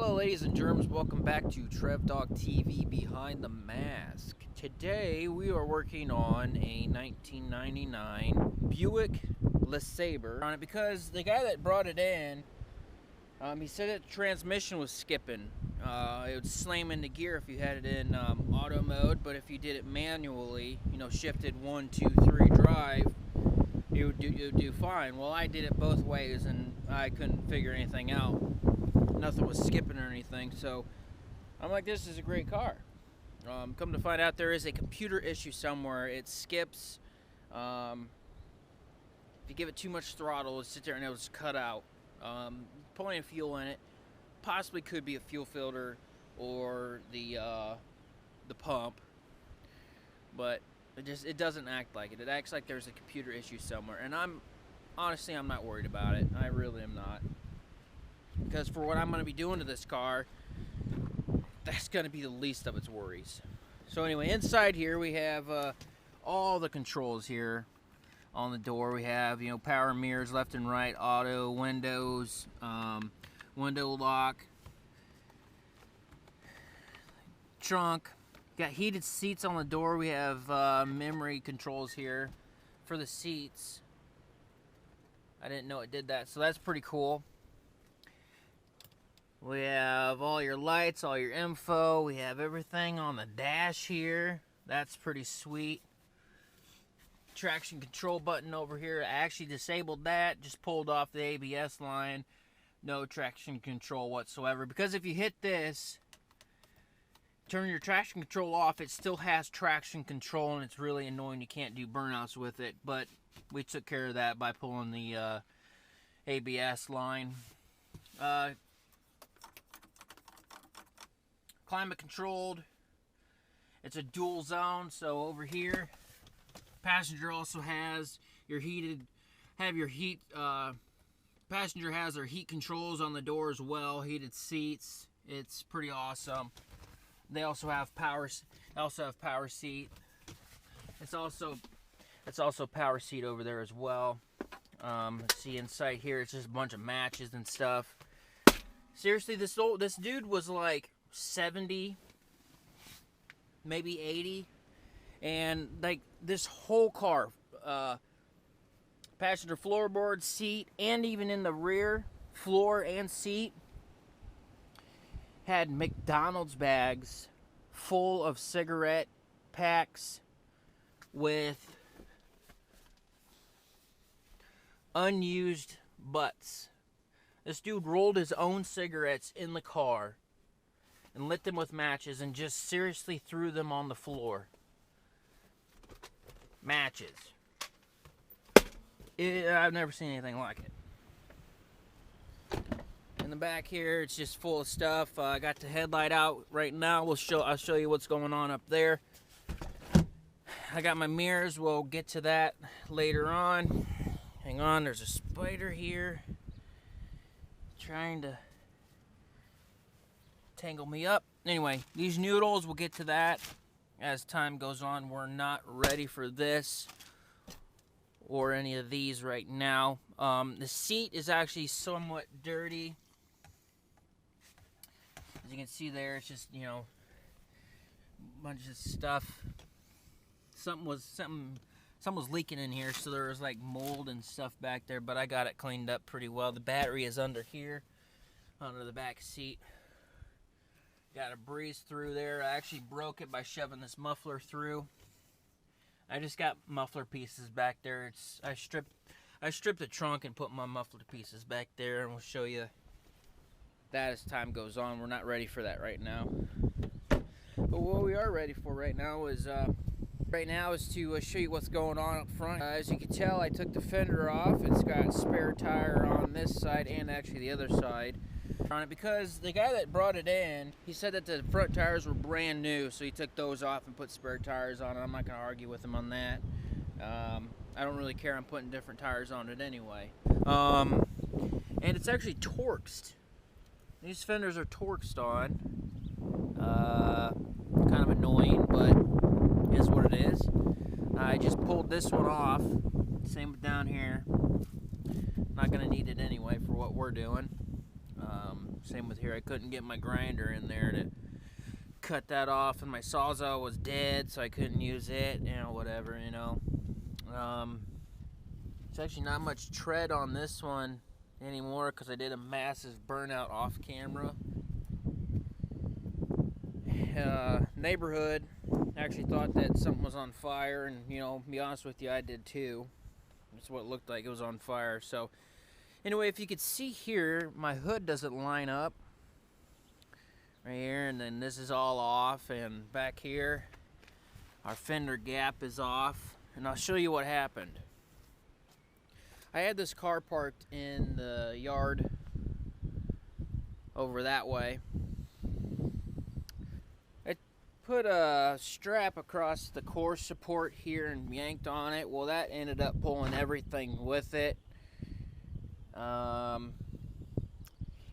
Hello ladies and germs, welcome back to Trev-Dogg TV Behind the Mask. Today we are working on a 1999 Buick LeSabre on it because the guy that brought it in, he said that the transmission was skipping. It would slam into gear if you had it in auto mode, but if you did it manually, shifted 1, 2, 3 drive, it would do fine. Well, I did it both ways and I couldn't figure anything out. Nothing was skipping or anything, so I'm like, this is a great car. Come to find out, there is a computer issue somewhere. It skips. If you give it too much throttle, it'll sit there and it'll just cut out. Plenty of fuel in it. Possibly could be a fuel filter or the pump, but it doesn't act like it. It acts like there's a computer issue somewhere, and honestly I'm not worried about it. I really am not. Because for what I'm going to be doing to this car, that's going to be the least of its worries. So anyway, inside here we have all the controls here on the door. We have, power mirrors left and right, auto, windows, window lock, trunk. Got heated seats on the door. We have memory controls here for the seats. I didn't know it did that, so that's pretty cool. We have all your lights, all your info. We have everything on the dash here. That's pretty sweet. Traction control button over here. I actually disabled that. Just pulled off the ABS line. No traction control whatsoever. Because if you hit this, turn your traction control off, it still has traction control, and it's really annoying. You can't do burnouts with it. But we took care of that by pulling the ABS line. Climate controlled. It's a dual zone, so over here passenger also has your passenger has their heat controls on the door as well, heated seats. It's pretty awesome. They also have power seat. It's also power seat over there as well. Let's see inside here, it's just a bunch of matches and stuff. Seriously, this dude was like 70, maybe 80, and like this whole car, passenger floorboard, seat, and even in the rear floor and seat had McDonald's bags full of cigarette packs with unused butts. This dude rolled his own cigarettes in the car and lit them with matches and just seriously threw them on the floor. Matches. I've never seen anything like it. In the back here, it's just full of stuff. I got the headlight out right now. I'll show you what's going on up there. I got my mirrors. We'll get to that later on. Hang on, there's a spider here trying to tangle me up. Anyway, these noodles, we'll get to that as time goes on. We're not ready for this or any of these right now. The seat is actually somewhat dirty. As you can see there, it's just, a bunch of stuff. Something was leaking in here, so there was like mold and stuff back there, but I got it cleaned up pretty well. The battery is under here, under the back seat. Got a breeze through there. I actually broke it by shoving this muffler through. I just got muffler pieces back there. I stripped the trunk and put my muffler pieces back there, and we'll show you that as time goes on. We're not ready for that right now. But what we are ready for right now is to show you what's going on up front. As you can tell, I took the fender off. It's got spare tire on this side and actually the other side on it, because the guy that brought it in, he said that the front tires were brand new, so he took those off and put spare tires on it. I'm not going to argue with him on that. I don't really care. I'm putting different tires on it anyway. And it's actually torxed. These fenders are torxed on. Kind of annoying, but is what it is. I just pulled this one off. Same with down here. Not going to need it anyway for what we're doing. Same with here, I couldn't get my grinder in there to cut that off, and my Sawzall was dead, so I couldn't use it, you know, whatever, you know. It's actually not much tread on this one anymore because I did a massive burnout off camera. Neighborhood actually thought that something was on fire, and you know, to be honest with you, I did too. That's what it looked like, it was on fire. So anyway, if you could see here, my hood doesn't line up right here, and then this is all off, and back here our fender gap is off, and I'll show you what happened. I had this car parked in the yard over that way. I put a strap across the core support here and yanked on it. Well, that ended up pulling everything with it. And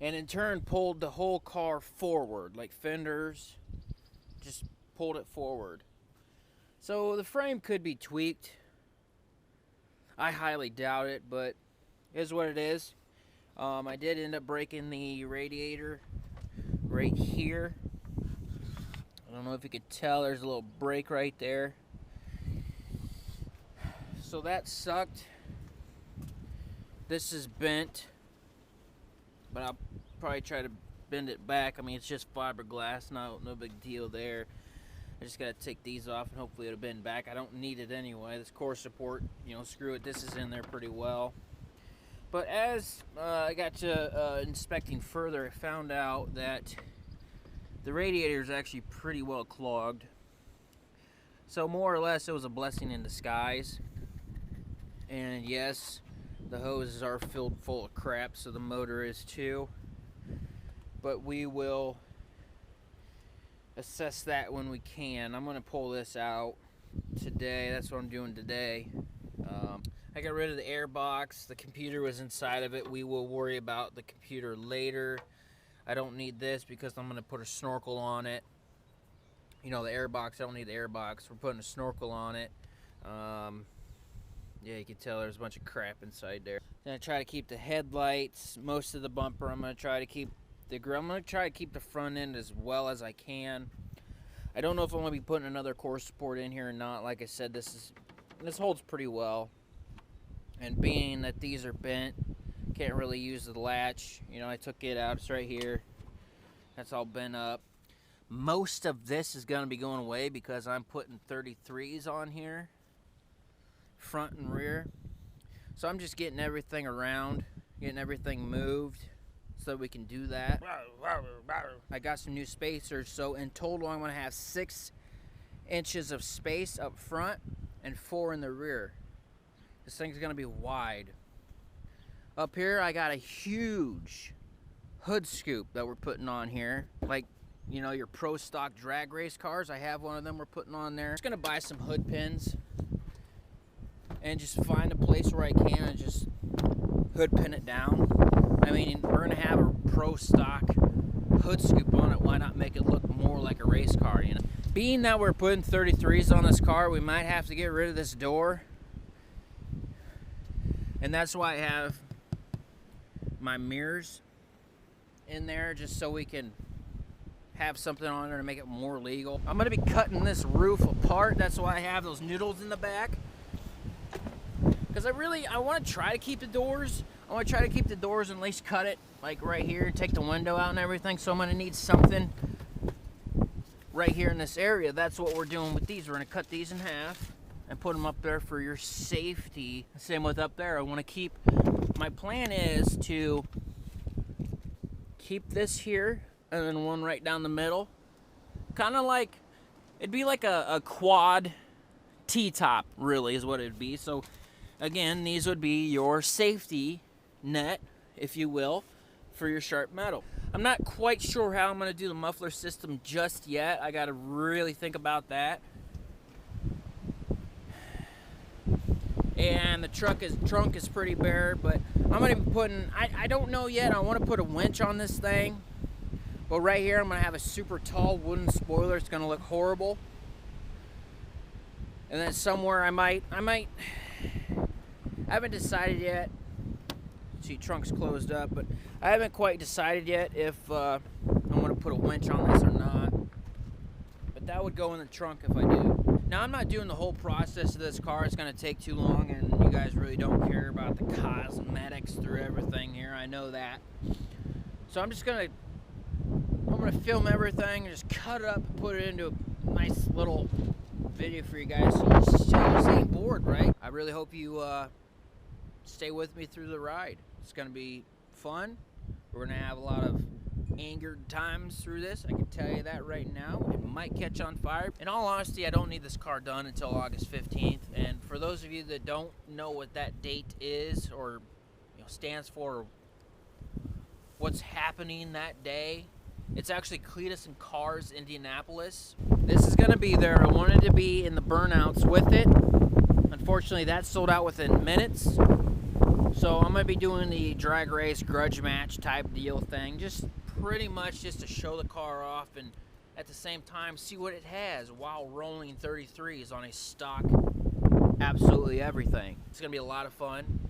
in turn pulled the whole car forward, like fenders, just pulled it forward. So the frame could be tweaked. I highly doubt it, but it is what it is. I did end up breaking the radiator right here. I don't know if you could tell, there's a little break right there. So that sucked. This is bent, but I'll probably try to bend it back. I mean, it's just fiberglass, no big deal there. I just gotta take these off and hopefully it'll bend back. I don't need it anyway. This core support, you know, screw it. This is in there pretty well. But as I got to inspecting further, I found out that the radiator is actually pretty well clogged. So more or less, it was a blessing in disguise. And yes, the hoses are filled full of crap, so the motor is too. But we will assess that when we can. I'm gonna pull this out today. That's what I'm doing today. I got rid of the air box. The computer was inside of it. We will worry about the computer later. I don't need this because I'm gonna put a snorkel on it. You know, the air box, I don't need the air box. We're putting a snorkel on it. Yeah, you can tell there's a bunch of crap inside there. I'm gonna try to keep the headlights, most of the bumper. I'm gonna try to keep the grill. I'm going to try to keep the front end as well as I can. I don't know if I'm going to be putting another core support in here or not. Like I said, this holds pretty well. And being that these are bent, can't really use the latch. You know, I took it out. It's right here. That's all bent up. Most of this is going to be going away because I'm putting 33s on here, front and rear. So I'm just getting everything around, getting everything moved, so we can do that. I got some new spacers, so in total I'm going to have 6 inches of space up front and 4 in the rear. This thing's going to be wide. Up here I got a huge hood scoop that we're putting on here, like, you know, your pro stock drag race cars. I have one of them we're putting on there. I'm just going to buy some hood pins and just find a place where I can and just hood pin it down. I mean, we're going to have a pro stock hood scoop on it. Why not make it look more like a race car, you know? Being that we're putting 33s on this car, we might have to get rid of this door. And that's why I have my mirrors in there, just so we can have something on there to make it more legal. I'm going to be cutting this roof apart. That's why I have those noodles in the back. Because I want to try to keep the doors. I want to try to keep the doors and at least cut it like right here, take the window out and everything. So I'm going to need something right here in this area. That's what we're doing with these. We're going to cut these in half and put them up there for your safety. Same with up there. I want to keep, my plan is to keep this here and then one right down the middle. Kind of like, it'd be like a quad T-top, really, is what it'd be. So again, these would be your safety net, if you will, for your sharp metal. I'm not quite sure how I'm going to do the muffler system just yet. I got to really think about that. And the trunk is pretty bare, but I'm going to be putting, I don't know yet. I want to put a winch on this thing. But right here, I'm going to have a super tall wooden spoiler. It's going to look horrible. And then somewhere I haven't decided yet. See, trunk's closed up, but I haven't quite decided yet if I'm going to put a winch on this or not. But that would go in the trunk if I do. Now, I'm not doing the whole process of this car. It's going to take too long, and you guys really don't care about the cosmetics through everything here. I know that. So I'm going to film everything and just cut it up and put it into a nice little video for you guys. So you just ain't bored, right? I really hope you stay with me through the ride. It's going to be fun. We're going to have a lot of angered times through this. I can tell you that right now. It might catch on fire. In all honesty, I don't need this car done until August 15th. And for those of you that don't know what that date is, or stands for, what's happening that day, it's actually Cletus and Cars Indianapolis. This is going to be there. I wanted to be in the burnouts with it. Unfortunately, that sold out within minutes. So I'm going to be doing the drag race grudge match type deal thing. Just pretty much just to show the car off and at the same time see what it has while rolling 33s on a stock absolutely everything. It's going to be a lot of fun.